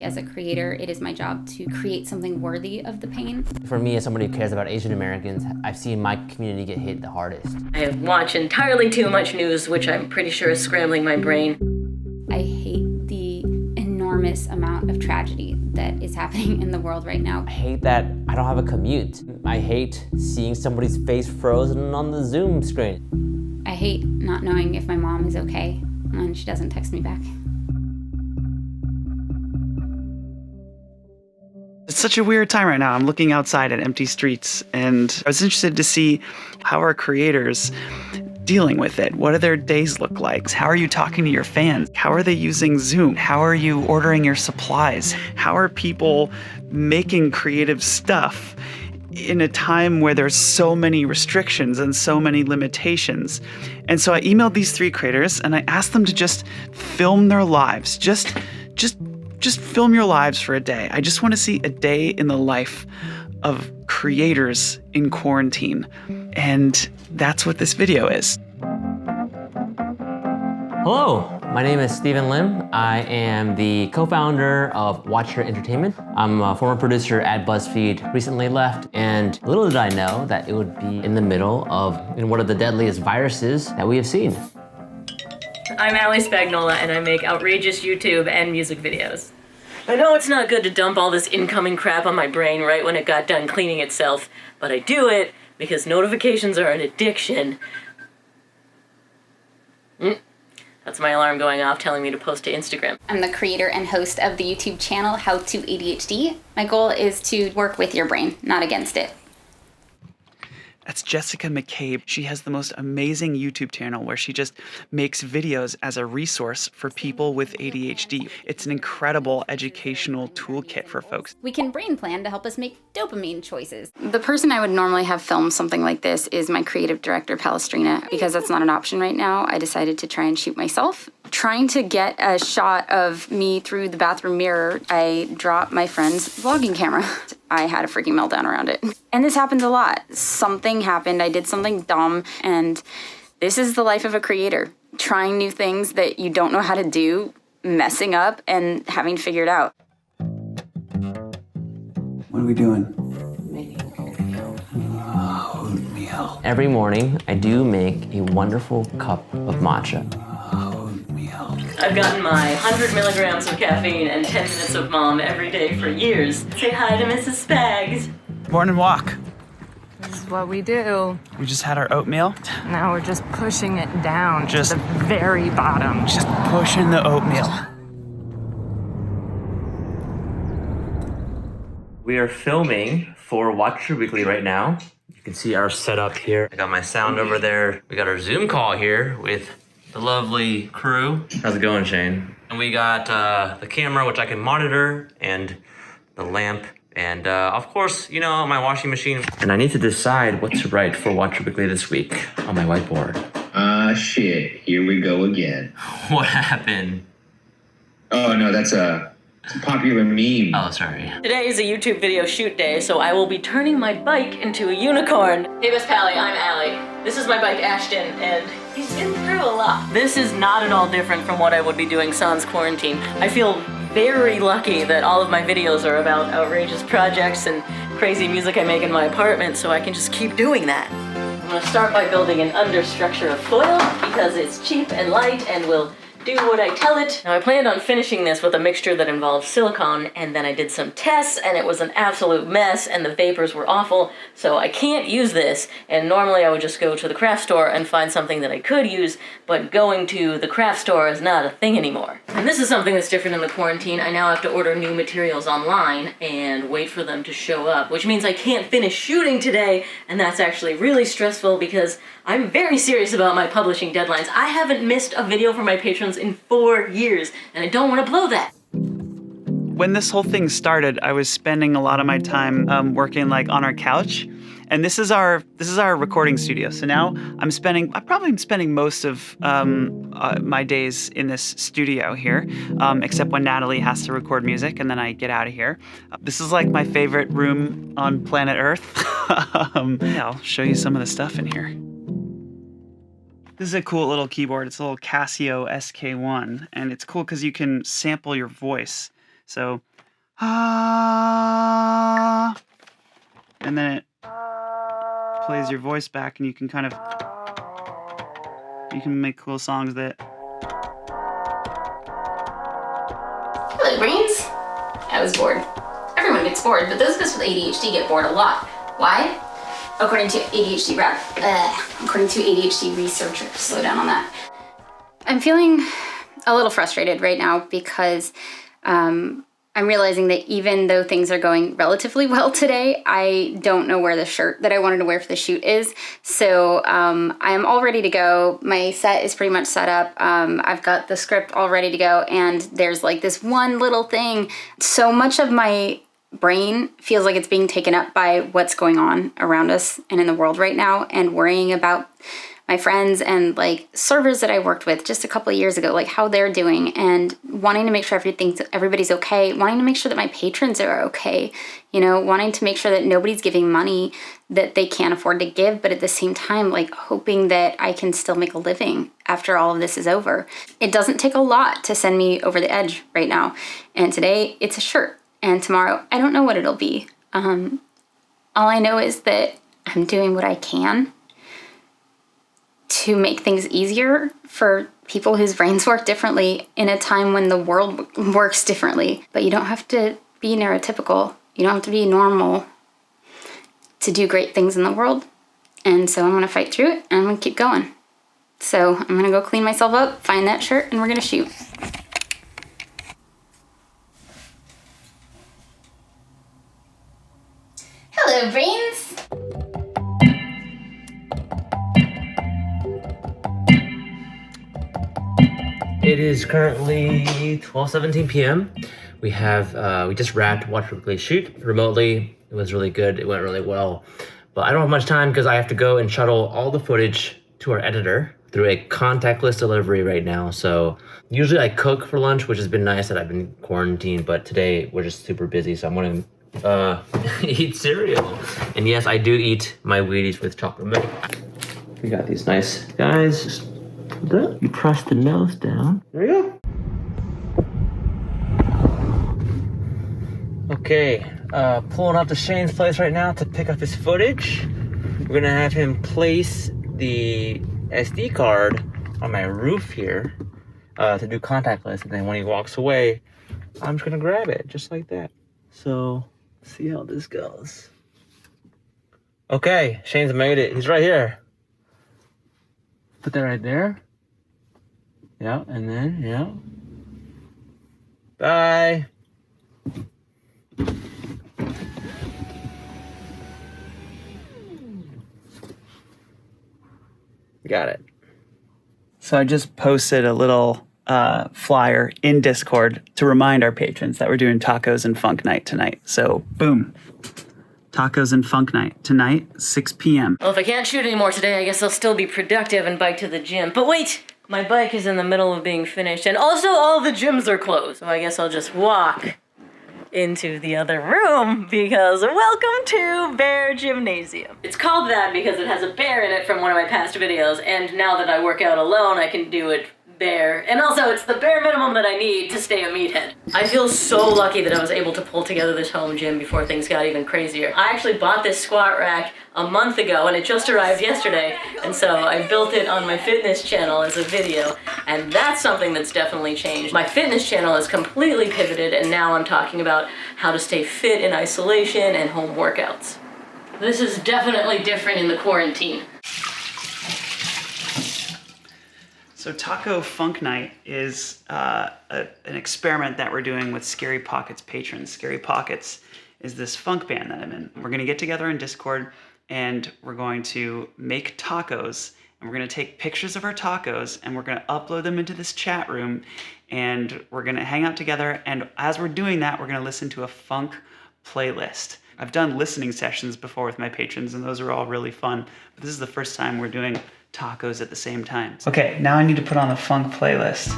As a creator, it is my job to create something worthy of the pain. For me, as somebody who cares about Asian Americans, I've seen my community get hit the hardest. I watch entirely too much news, which I'm pretty sure is scrambling my brain. I hate the enormous amount of tragedy that is happening in the world right now. I hate that I don't have a commute. I hate seeing somebody's face frozen on the Zoom screen. I hate not knowing if my mom is okay when she doesn't text me back. It's such a weird time right now. I'm looking outside at empty streets, and I was interested to see how are creators dealing with it? What do their days look like? How are you talking to your fans? How are they using Zoom? How are you ordering your supplies? How are people making creative stuff in a time where there's so many restrictions and so many limitations? And so I emailed these 3 creators and I asked them to just film their lives. Just film your lives for a day. I just want to see a day in the life of creators in quarantine. And that's what this video is. Hello, my name is Steven Lim. I am the co-founder of Watch Your Entertainment. I'm a former producer at BuzzFeed, recently left, and little did I know that it would be in the middle of one of the deadliest viruses that we have seen. I'm Ali Spagnola, and I make outrageous YouTube and music videos. I know it's not good to dump all this incoming crap on my brain right when it got done cleaning itself, but I do it because notifications are an addiction. That's my alarm going off telling me to post to Instagram. I'm the creator and host of the YouTube channel How to ADHD. My goal is to work with your brain, not against it. That's Jessica McCabe. She has the most amazing YouTube channel where she just makes videos as a resource for people with ADHD. It's an incredible educational toolkit for folks. We can brain plan to help us make dopamine choices. The person I would normally have film something like this is my creative director, Palestrina. Because that's not an option right now, I decided to try and shoot myself. Trying to get a shot of me through the bathroom mirror, I dropped my friend's vlogging camera. I had a freaking meltdown around it. And this happens a lot. Something happened, I did something dumb, and this is the life of a creator. Trying new things that you don't know how to do, messing up, and having to figure it out. What are we doing? Making oatmeal. Oatmeal. Every morning, I do make a wonderful cup of matcha. I've gotten my 100 milligrams of caffeine and 10 minutes of mom every day for years. Say hi to Mrs. Spags. Morning walk. This is what we do. We just had our oatmeal. Now we're just pushing it down Just- to the very bottom. Just pushing the oatmeal. We are filming for Watch Your Weekly right now. You can see our setup here. I got my sound over there. We got our Zoom call here with the lovely crew. How's it going, Shane? And we got the camera, which I can monitor, and the lamp, and of course, you know, my washing machine. And I need to decide what to write for Watch Your Weekly this week on my whiteboard. Shit. Here we go again. What happened? Oh, no, it's a popular meme. Oh, sorry. Today is a YouTube video shoot day, so I will be turning my bike into a unicorn. Hey, Miss Pally, I'm Allie. This is my bike, Ashton, and he's been through a lot. This is not at all different from what I would be doing sans quarantine. I feel very lucky that all of my videos are about outrageous projects and crazy music I make in my apartment, so I can just keep doing that. I'm gonna start by building an understructure of foil because it's cheap and light and will do what I tell it. Now I planned on finishing this with a mixture that involved silicone, and then I did some tests and it was an absolute mess and the vapors were awful, so I can't use this. And normally I would just go to the craft store and find something that I could use, but going to the craft store is not a thing anymore. And this is something that's different in the quarantine. I now have to order new materials online and wait for them to show up, which means I can't finish shooting today, and that's actually really stressful because I'm very serious about my publishing deadlines. I haven't missed a video for my patrons in 4 years, and I don't want to blow that. When this whole thing started, I was spending a lot of my time working like on our couch. And this is our recording studio. So now I'm probably spending most of my days in this studio here, except when Natalie has to record music and then I get out of here. This is like my favorite room on planet Earth. Yeah, I'll show you some of the stuff in here. This is a cool little keyboard. It's a little Casio SK1, and it's cool because you can sample your voice. So, and then it plays your voice back, and you can make cool songs that. Hello, brains. I was bored. Everyone gets bored, but those of us with ADHD get bored a lot. Why? According to ADHD researchers. Slow down on that. I'm feeling a little frustrated right now because I'm realizing that even though things are going relatively well today, I don't know where the shirt that I wanted to wear for the shoot is. So I am all ready to go. My set is pretty much set up. I've got the script all ready to go, and there's like this one little thing. So much of my brain feels like it's being taken up by what's going on around us and in the world right now, and worrying about my friends and like servers that I worked with just a couple of years ago, like how they're doing, and wanting to make sure everybody's okay, wanting to make sure that my patrons are okay, you know, wanting to make sure that nobody's giving money that they can't afford to give, but at the same time, like hoping that I can still make a living after all of this is over. It doesn't take a lot to send me over the edge right now. And today it's a shirt, and tomorrow I don't know what it'll be. All I know is that I'm doing what I can to make things easier for people whose brains work differently in a time when the world works differently. But you don't have to be neurotypical. You don't have to be normal to do great things in the world. And so I'm gonna fight through it, and I'm gonna keep going. So I'm gonna go clean myself up, find that shirt, and we're gonna shoot. Hello, brains. It is currently 12:17 p.m. We just wrapped Watch Weekly shoot remotely. It was really good. It went really well. But I don't have much time because I have to go and shuttle all the footage to our editor through a contactless delivery right now. So usually I cook for lunch, which has been nice that I've been quarantined, but today we're just super busy. So I'm gonna eat cereal. And yes, I do eat my Wheaties with chocolate milk. We got these nice guys. Just you press the nose down. There you go. Okay, pulling up to Shane's place right now to pick up his footage. We're gonna have him place the SD card on my roof here to do contactless, and then when he walks away, I'm just gonna grab it just like that. So, see how this goes. Okay, Shane's made it. He's right here. Put that right there. Yeah, and then, yeah. Bye. Got it. So I just posted a little flyer in Discord to remind our patrons that we're doing tacos and funk night tonight. So boom. Tacos and funk night tonight, 6 p.m. Well, if I can't shoot anymore today, I guess I'll still be productive and bike to the gym. But wait! My bike is in the middle of being finished, and also all the gyms are closed. So I guess I'll just walk into the other room, because welcome to Bear Gymnasium. It's called that because it has a bear in it from one of my past videos, and now that I work out alone, I can do it bare. And also, it's the bare minimum that I need to stay a meathead. I feel so lucky that I was able to pull together this home gym before things got even crazier. I actually bought this squat rack a month ago, and it just arrived yesterday, and so I built it on my fitness channel as a video, and that's something that's definitely changed. My fitness channel is completely pivoted, and now I'm talking about how to stay fit in isolation and home workouts. This is definitely different in the quarantine. So Taco Funk Night is an experiment that we're doing with Scary Pockets patrons. Scary Pockets is this funk band that I'm in. We're gonna get together in Discord, and we're going to make tacos, and we're gonna take pictures of our tacos, and we're gonna upload them into this chat room, and we're gonna hang out together, and as we're doing that, we're gonna listen to a funk playlist. I've done listening sessions before with my patrons, and those are all really fun, but this is the first time we're doing tacos at the same time. Okay, now I need to put on the funk playlist.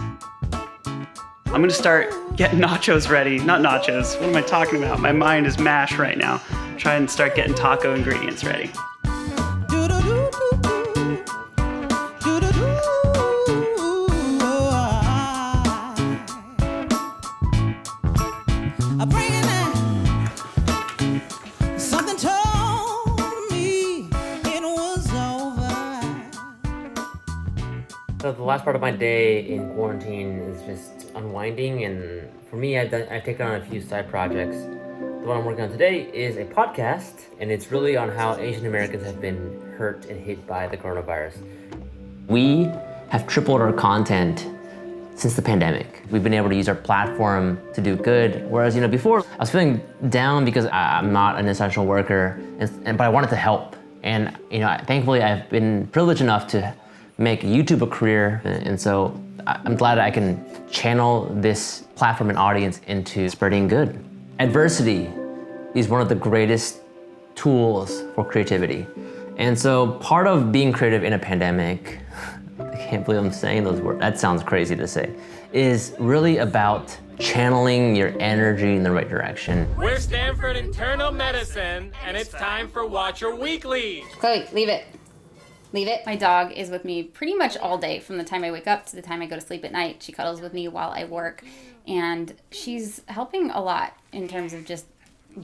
I'm gonna start getting nachos ready. Not nachos, what am I talking about? My mind is mash right now. Try and start getting taco ingredients ready. ringing out. Something told me it was over. So the last part of my day in quarantine is just unwinding, and for me, I've taken on a few side projects. The one I'm working on today is a podcast, and it's really on how Asian Americans have been hurt and hit by the coronavirus. We have tripled our content since the pandemic. We've been able to use our platform to do good, whereas before I was feeling down because I'm not an essential worker, but I wanted to help. And thankfully I've been privileged enough to make YouTube a career, and so I'm glad I can channel this platform and audience into spreading good. Adversity is one of the greatest tools for creativity. And so part of being creative in a pandemic, I can't believe I'm saying those words, that sounds crazy to say, is really about channeling your energy in the right direction. We're Stanford Internal Medicine, and it's time for Watcher Weekly. Chloe, leave it. Leave it. My dog is with me pretty much all day, from the time I wake up to the time I go to sleep at night. She cuddles with me while I work, and she's helping a lot in terms of just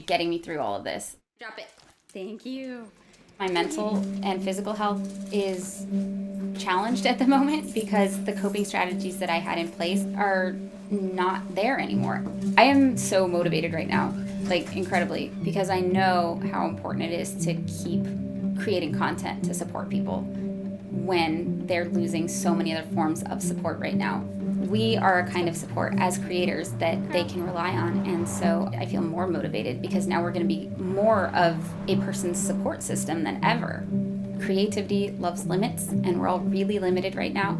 getting me through all of this. Drop it. Thank you. My mental and physical health is challenged at the moment because the coping strategies that I had in place are not there anymore. I am so motivated right now, like incredibly, because I know how important it is to keep creating content to support people when they're losing so many other forms of support right now. We are a kind of support as creators that they can rely on, and so I feel more motivated because now we're going to be more of a person's support system than ever. Creativity loves limits, and we're all really limited right now,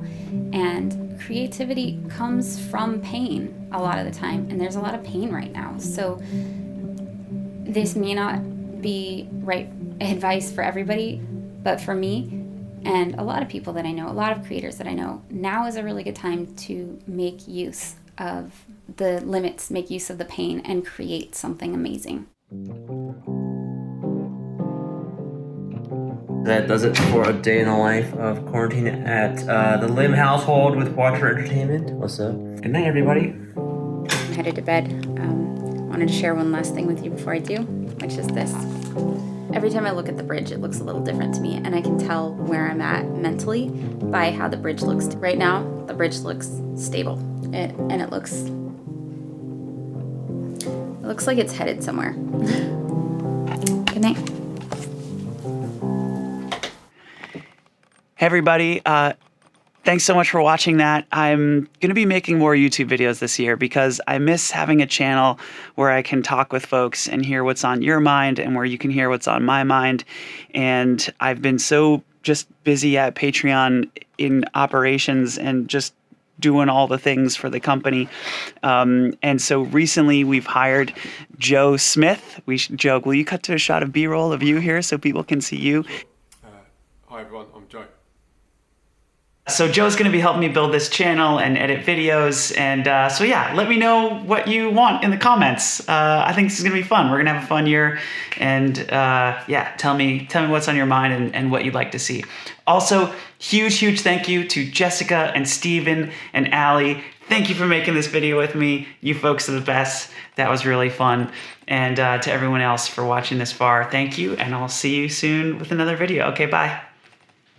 and creativity comes from pain a lot of the time, and there's a lot of pain right now. So this may not be right advice for everybody, but for me and a lot of people that I know, a lot of creators that I know, now is a really good time to make use of the limits, make use of the pain, and create something amazing. That does it for a day in the life of quarantine at the Lim household with Watcher Entertainment. What's up? Good night, everybody. I'm headed to bed. Wanted to share one last thing with you before I do, which is this. Every time I look at the bridge, it looks a little different to me, and I can tell where I'm at mentally by how the bridge looks. Right now, the bridge looks stable, and it looks like it's headed somewhere. Good night. Hey everybody, thanks so much for watching that. I'm going to be making more YouTube videos this year because I miss having a channel where I can talk with folks and hear what's on your mind and where you can hear what's on my mind. And I've been so just busy at Patreon in operations and just doing all the things for the company. And so recently we've hired Joe Smith. Joe, will you cut to a shot of B-roll of you here so people can see you? Hi everyone, I'm Joe. So Joe's going to be helping me build this channel and edit videos. And so yeah, let me know what you want in the comments. I think this is going to be fun. We're going to have a fun year. And yeah, tell me what's on your mind and what you'd like to see. Also, huge thank you to Jessica and Steven and Allie. Thank you for making this video with me. You folks are the best. That was really fun. And to everyone else for watching this far, thank you. And I'll see you soon with another video. Okay, bye.